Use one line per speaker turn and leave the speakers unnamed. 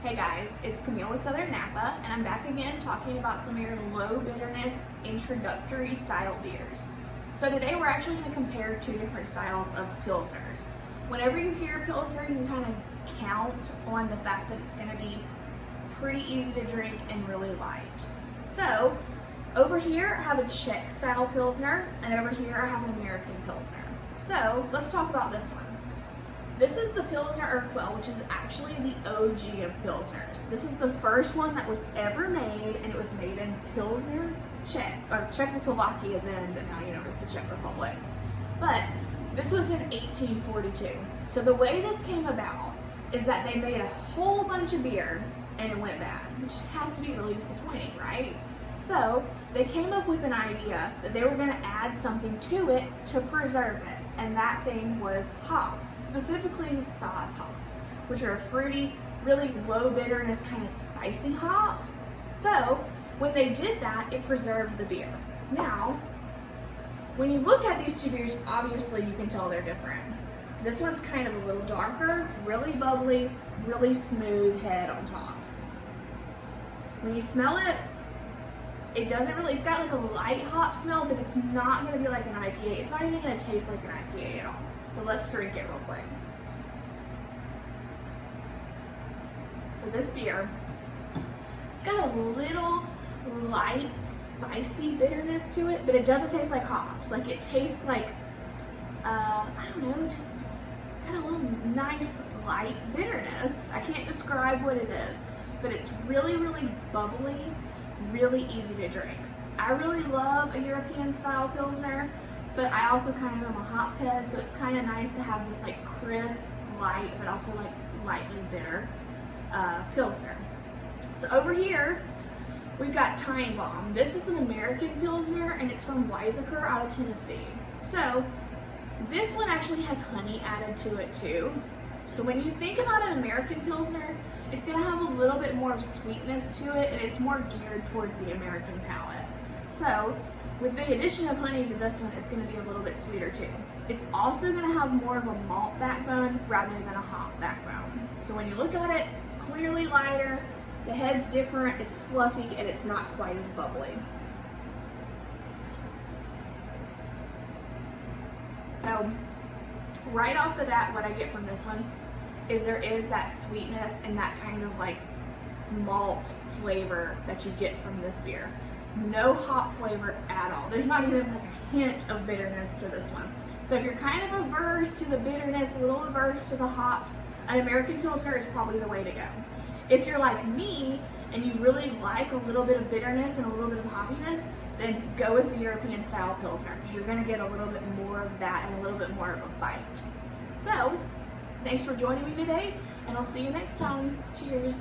Hey guys, it's Camille with Southern Napa, and I'm back again talking about some of your low bitterness introductory style beers. So today we're actually going to compare two different styles of Pilsners. Whenever you hear Pilsner, you can kind of count on the fact that it's going to be pretty easy to drink and really light. So over here I have a Czech style Pilsner, and over here I have an American Pilsner. So let's talk about this one. This is the Pilsner Urquell, which is actually the OG of Pilsners. This is the first one that was ever made, and it was made in Pilsner, Czechoslovakia then, but now you know it's the Czech Republic. But this was in 1842. So the way this came about is that they made a whole bunch of beer and it went bad, which has to be really disappointing, right? So they came up with an idea that they were going to add something to it to preserve it, and that thing was hops, specifically Saaz hops, which are a fruity, really low bitterness kind of spicy hop. So when they did that, it preserved the beer. Now, when you look at these two beers, obviously you can tell they're different. This one's kind of a little darker, really bubbly, really smooth head on top. When you smell it, it doesn't really, it's got like a light hop smell, but it's not going to be like an IPA. It's not even going to taste like an IPA at all. So let's drink it real quick. So this beer, it's got a little light, spicy bitterness to it, but it doesn't taste like hops. Like it tastes like, I don't know, just got a little nice light bitterness. I can't describe what it is, but it's really, really bubbly, really easy to drink. I really love a European style Pilsner, but I also kind of am a hophead, so it's kind of nice to have this like crisp, light, but also like lightly bitter Pilsner. So over here, we've got Tiny Bomb. This is an American Pilsner, and it's from Wiseacre out of Tennessee. So this one actually has honey added to it too. So when you think about an American Pilsner, it's going to have a little bit more sweetness to it, and it's more geared towards the American palate. So with the addition of honey to this one, it's going to be a little bit sweeter too. It's also going to have more of a malt backbone rather than a hop backbone. So when you look at it, it's clearly lighter, the head's different, it's fluffy, and it's not quite as bubbly. So right off the bat, what I get from this one is there is that sweetness and that kind of like malt flavor that you get from this beer. No hop flavor at all. There's not even like a hint of bitterness to this one. So if you're kind of averse to the bitterness, a little averse to the hops, an American Pilsner is probably the way to go. If you're like me and you really like a little bit of bitterness and a little bit of hoppiness, then go with the European style Pilsner, because you're going to get a little bit more of that and a little bit more of a bite. So thanks for joining me today, and I'll see you next time. Cheers.